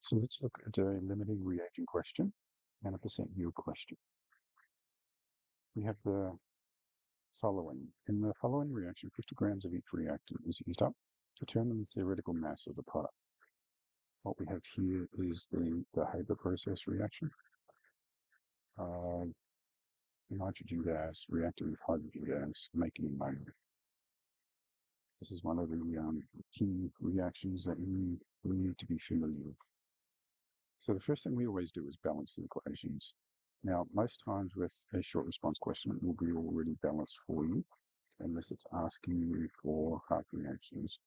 So let's look at a limiting reagent question and a percent yield question. We have the following. In the following reaction, 50 grams of each reactant is used up. Determine the theoretical mass of the product. What we have here is the Haber process reaction. Nitrogen gas reacting with hydrogen gas, making ammonia. This is one of the key reactions that we need to be familiar with. So the first thing we always do is balance the equations. Now, most times with a short response question, it will be already balanced for you, unless it's asking you for half reactions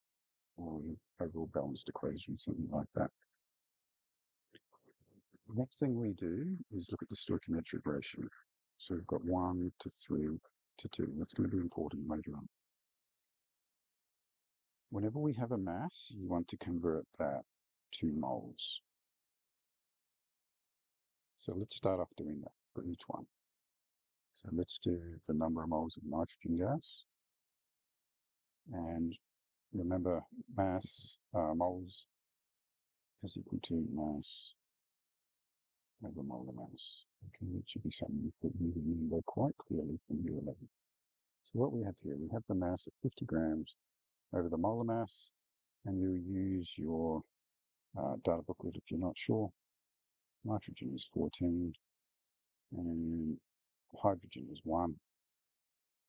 or overall balanced equation, something like that. The next thing we do is look at the stoichiometric ratio. So we've got 1 to 3 to 2. That's going to be important later on. Whenever we have a mass, you want to convert that to moles. So let's start off doing that for each one. So let's do the number of moles of nitrogen gas. And remember, mass, moles is equal to mass over molar mass. Okay, it should be something that you remember quite clearly from year 11. So what we have here, we have the mass of 50 grams over the molar mass, and you use your data booklet if you're not sure. Nitrogen is 14, and hydrogen is 1.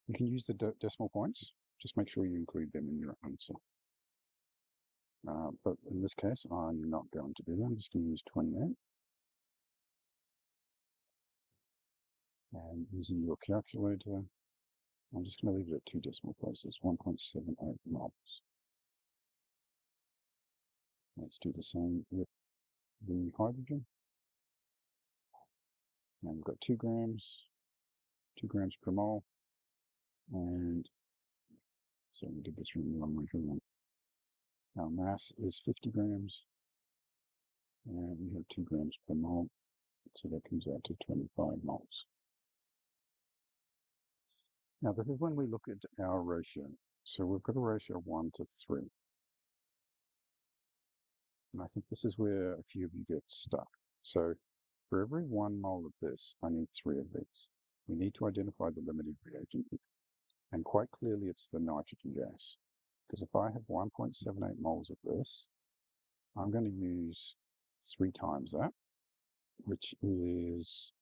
You can use the decimal points. Just make sure you include them in your answer. But in this case, I'm not going to do that. I'm just going to use 28. And using your calculator, I'm just going to leave it at 2 decimal places, 1.78 moles. Let's do the same with the hydrogen. And we've got 2 grams per mole. And so we did this really long way around. Our mass is 50 grams, and we have 2 grams per mole. So that comes out to 25 moles. Now, this is when we look at our ratio. So we've got a ratio of 1 to 3. And I think this is where a few of you get stuck. So for every 1 mole of this, I need 3 of these. We need to identify the limiting reagent. And quite clearly, it's the nitrogen gas. Because if I have 1.78 moles of this, I'm going to use 3 times that, which is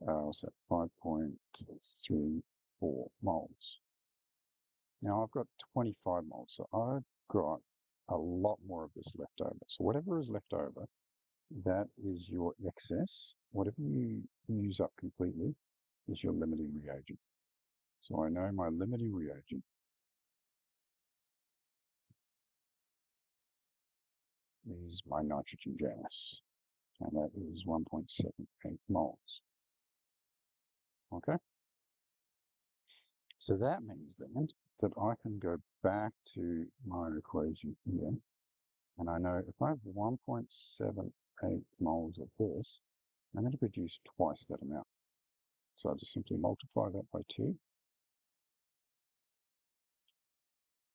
5.34 moles. Now I've got 25 moles, so I've got a lot more of this left over. So whatever is left over, that is your excess. Whatever you use up completely is your limiting reagent. So I know my limiting reagent is my nitrogen gas, and that is 1.78 moles. Okay? So that means then that I can go back to my equation here, and I know if I have 1.78 moles of this, I'm going to produce twice that amount. So I just simply multiply that by 2,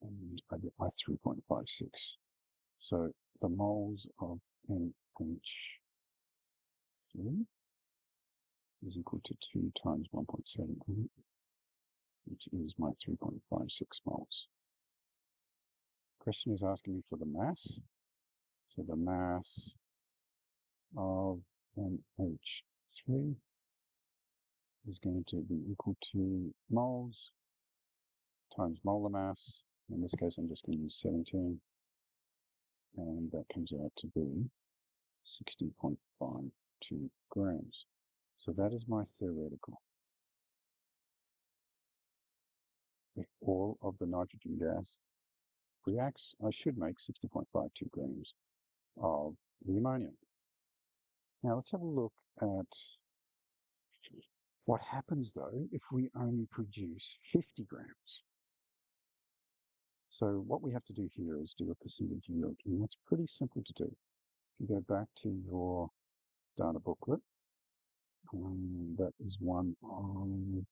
and I get my 3.56. So the moles of NH3 is equal to 2 times 1.78, which is my 3.56 moles. Question is asking me for the mass. So the mass of NH3 is going to be equal to moles times molar mass. In this case, I'm just going to use 17, and that comes out to be 60.52 grams. So that is my theoretical. If all of the nitrogen gas reacts, I should make 60.52 grams of the ammonia. Now let's have a look at what happens though if we only produce 50 grams. So what we have to do here is do a percentage yield, and that's pretty simple to do. If you go back to your data booklet, that is one on,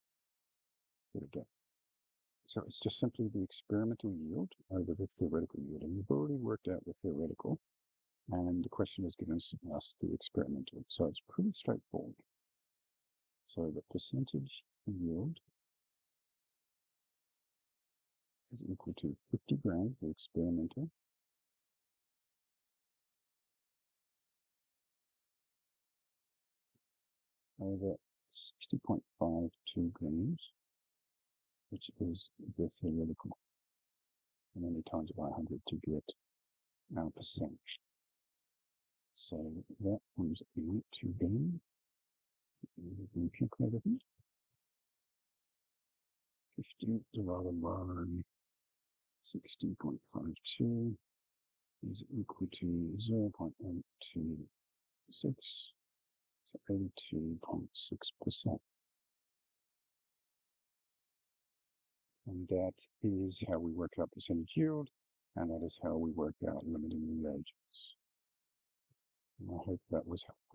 there we go. So it's just simply the experimental yield over the theoretical yield, and we've already worked out the theoretical. And the question is given us the experimental. So it's pretty straightforward. So the percentage yield is equal to 50 grams, the experimental, over 60.52 grams, which is the theoretical, and then we times it by 100 to get our percent. So that comes out to be, calculator here, 50 divided by 60.52 is equal to 0.826, so 82.6%. And that is how we work out percentage yield, and that is how we work out limiting reagents. And I hope that was helpful.